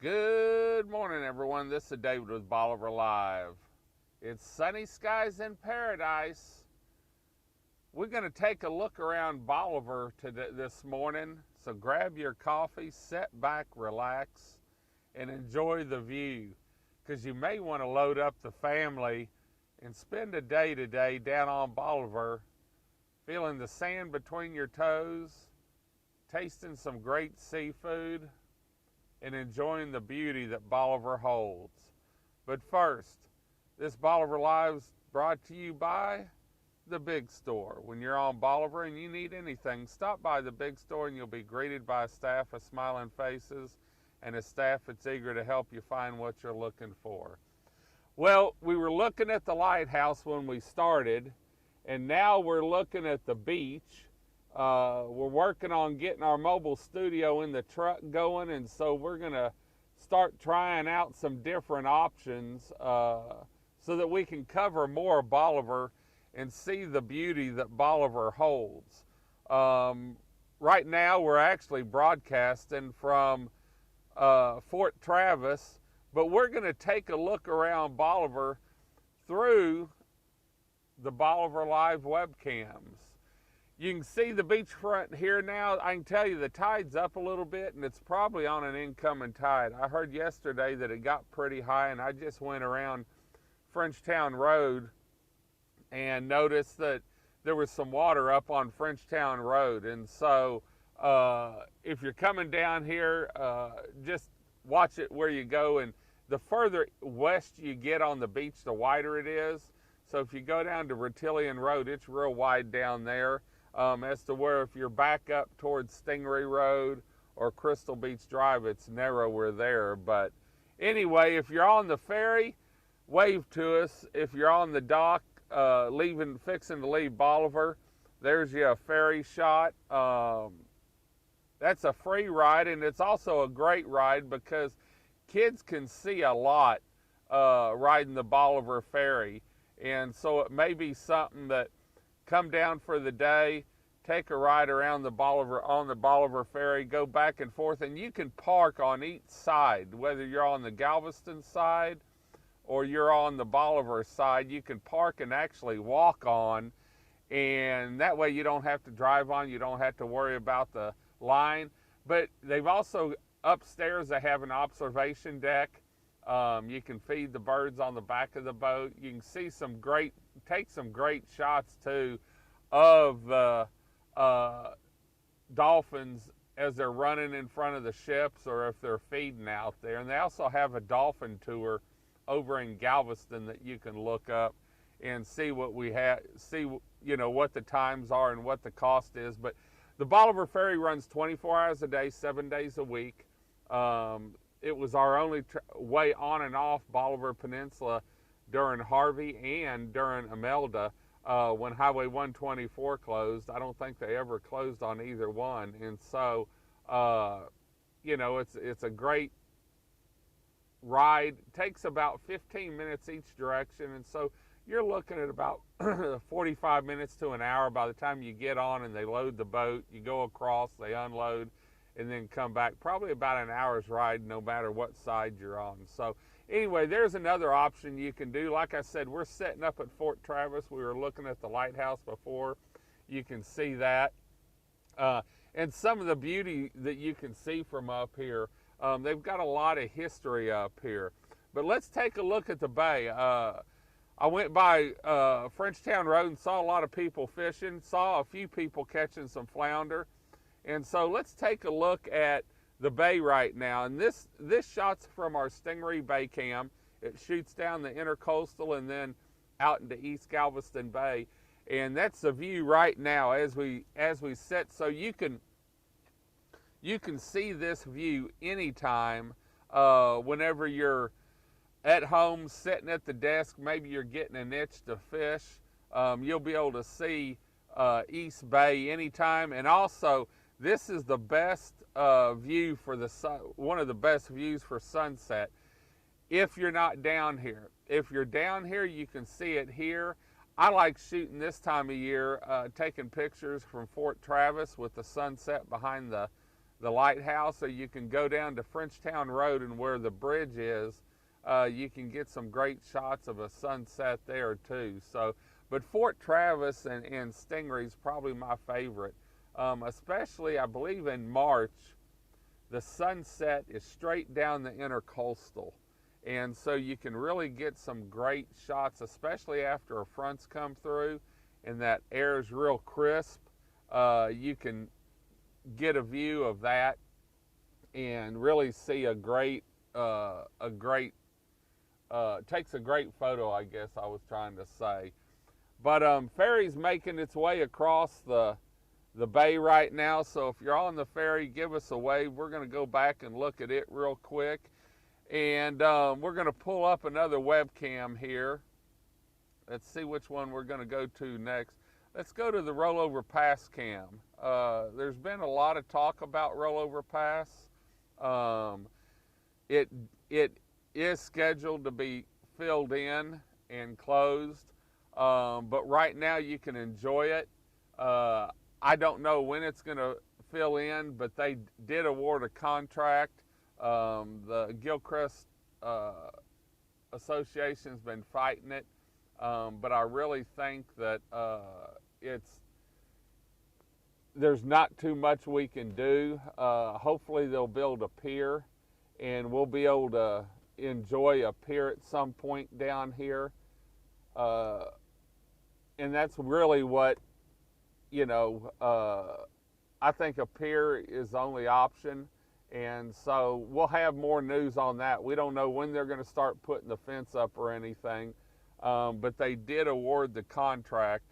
Good morning, everyone. This is David with Bolivar Live. It's sunny skies in paradise. We're going to take a look around Bolivar this morning. So grab your coffee, sit back, relax, and enjoy the view. Because you may want to load up the family and spend a day today down on Bolivar, feeling the sand between your toes, tasting some great seafood, and enjoying the beauty that Bolivar holds. But first, this Bolivar Live is brought to you by The Big Store. When you're on Bolivar and you need anything, stop by The Big Store and you'll be greeted by a staff of smiling faces and a staff that's eager to help you find what you're looking for. Well, we were looking at the lighthouse when we started, and now we're looking at the beach. We're working on getting our mobile studio in the truck going, and so we're going to start trying out some different options so that we can cover more of Bolivar and see the beauty that Bolivar holds. Right now we're actually broadcasting from Fort Travis, but we're going to take a look around Bolivar through the Bolivar Live webcams. You can see the beachfront here now. I can tell you the tide's up a little bit, and it's probably on an incoming tide. I heard yesterday that it got pretty high, and I just went around Frenchtown Road and noticed that there was some water up on Frenchtown Road. And so if you're coming down here, just watch it where you go. And the further west you get on the beach, the wider it is. So if you go down to Vertillion Road, it's real wide down there. As to where if you're back up towards Stingray Road or Crystal Beach Drive, it's narrower there. But anyway, if you're on the ferry, wave to us. If you're on the dock, fixing to leave Bolivar, there's your ferry shot. That's a free ride, and it's also a great ride because kids can see a lot riding the Bolivar Ferry. And so it may be something that come down for the day, take a ride around the Bolivar Ferry, go back and forth, and you can park on each side, whether you're on the Galveston side or you're on the Bolivar side. You can park and actually walk on, and that way you don't have to drive on, you don't have to worry about the line. But they've also, upstairs they have an observation deck. You can feed the birds on the back of the boat. You can see take some great shots too of the dolphins as they're running in front of the ships or if they're feeding out there. And they also have a dolphin tour over in Galveston that you can look up and see what we have, what the times are and what the cost is. But the Bolivar Ferry runs 24 hours a day, 7 days a week. It was our only way on and off Bolivar Peninsula during Harvey and during Imelda when Highway 124 closed. I don't think they ever closed on either one. And so, it's a great ride. It takes about 15 minutes each direction. And so you're looking at about 45 minutes to an hour by the time you get on and they load the boat. You go across, they unload, and then come back. Probably about an hour's ride no matter what side you're on. So anyway, there's another option you can do. Like I said, we're setting up at Fort Travis. We were looking at the lighthouse before. You can see that. And some of the beauty that you can see from up here. They've got a lot of history up here. But let's take a look at the bay. I went by Frenchtown Road and saw a lot of people fishing. Saw a few people catching some flounder. And so let's take a look at the bay right now. And this shot's from our Stingray Bay Cam. It shoots down the intercoastal and then out into East Galveston Bay. And that's the view right now as we sit. So you can see this view anytime whenever you're at home sitting at the desk. Maybe you're getting an itch to fish. You'll be able to see East Bay anytime. And also, this is the best view for one of the best views for sunset if you're not down here. If you're down here, you can see it here. I like shooting this time of year, taking pictures from Fort Travis with the sunset behind the lighthouse, or you can go down to Frenchtown Road and where the bridge is. You can get some great shots of a sunset there too. So, but Fort Travis and Stingray is probably my favorite, especially I believe in March. The sunset is straight down the intercoastal, and so you can really get some great shots, especially after a front's come through and that air is real crisp. You can get a view of that and really see a great takes a great photo, I guess I was trying to say. But ferry's making its way across the bay right now, so if you're on the ferry, give us a wave. We're going to go back and look at it real quick, and we're going to pull up another webcam here. Let's see which one we're going to go to next. Let's go to the rollover pass cam. There's been a lot of talk about rollover pass. It is scheduled to be filled in and closed, but right now you can enjoy it. I don't know when it's going to fill in, but they did award a contract. The Gilchrist Association's been fighting it, but I really think that there's not too much we can do. Hopefully they'll build a pier, and we'll be able to enjoy a pier at some point down here. And that's really what, I think a pier is the only option. And so we'll have more news on that. We don't know when they're going to start putting the fence up or anything, but they did award the contract.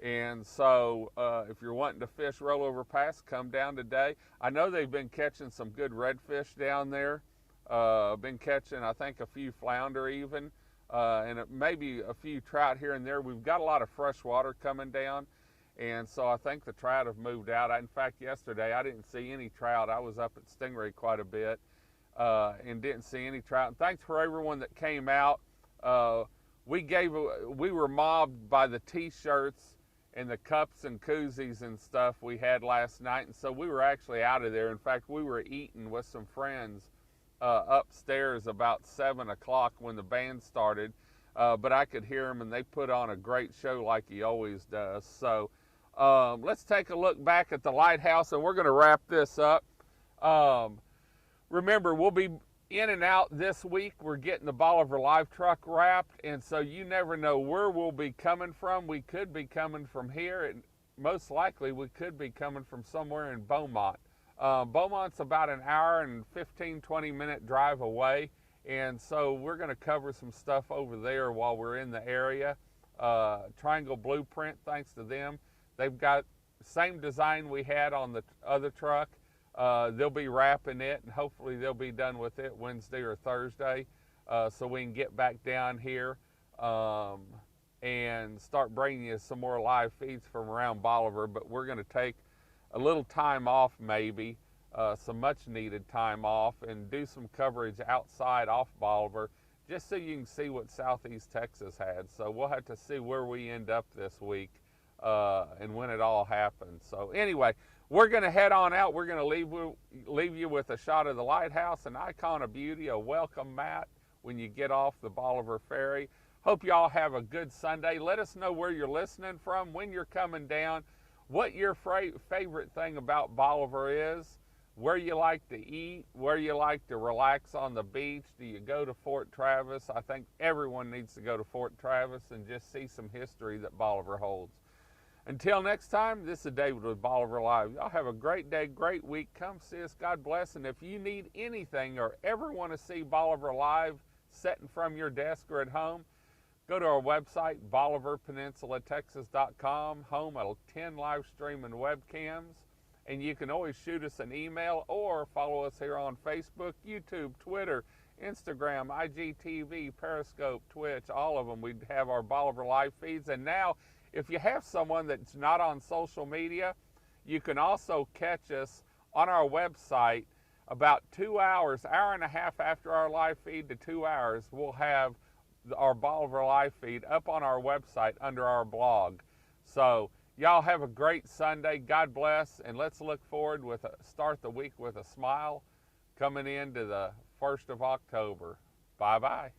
And so if you're wanting to fish rollover pass, come down today. I know they've been catching some good redfish down there. Been catching, I think, a few flounder even, and maybe a few trout here and there. We've got a lot of fresh water coming down, and so I think the trout have moved out. In fact, yesterday I didn't see any trout. I was up at Stingray quite a bit and didn't see any trout. And thanks for everyone that came out. We were mobbed by the t-shirts and the cups and koozies and stuff we had last night, and so we were actually out of there. In fact, we were eating with some friends upstairs about 7 o'clock when the band started, but I could hear them, and they put on a great show like he always does. So let's take a look back at the lighthouse, and we're going to wrap this up. Remember, we'll be in and out this week. We're getting the Bolivar Live truck wrapped, and so you never know where we'll be coming from. We could be coming from here, and most likely we could be coming from somewhere in Beaumont. Beaumont's about an hour and 15-20 minute drive away, and so we're going to cover some stuff over there while we're in the area. Triangle Blueprint, thanks to them, they've got the same design we had on the other truck. They'll be wrapping it, and hopefully they'll be done with it Wednesday or Thursday, so we can get back down here and start bringing you some more live feeds from around Bolivar. But we're going to take a little time off, maybe some much needed time off, and do some coverage outside off Bolivar, just so you can see what Southeast Texas had. So we'll have to see where we end up this week and when it all happens. So anyway, we're going to head on out. We're going to leave you with a shot of the lighthouse, an icon of beauty, a welcome mat when you get off the Bolivar Ferry. Hope you all have a good Sunday. Let us know where you're listening from, when you're coming down, what your favorite thing about Bolivar is, where you like to eat, where you like to relax on the beach. Do you go to Fort Travis? I think everyone needs to go to Fort Travis and just see some history that Bolivar holds. Until next time, this is David with Bolivar Live. Y'all have a great day, great week. Come see us. God bless. And if you need anything or ever want to see Bolivar Live sitting from your desk or at home, go to our website, BolivarPeninsulaTexas.com, home of 10 live streaming webcams. And you can always shoot us an email or follow us here on Facebook, YouTube, Twitter, Instagram, IGTV, Periscope, Twitch, all of them. We have our Bolivar Live feeds. And now, if you have someone that's not on social media, you can also catch us on our website about 2 hour and a half after our live feed to 2 hours. We'll have our Bolivar Live feed up on our website under our blog. So Y'all have a great Sunday. God bless, and let's look forward start the week with a smile coming into the 1st of October. Bye-bye.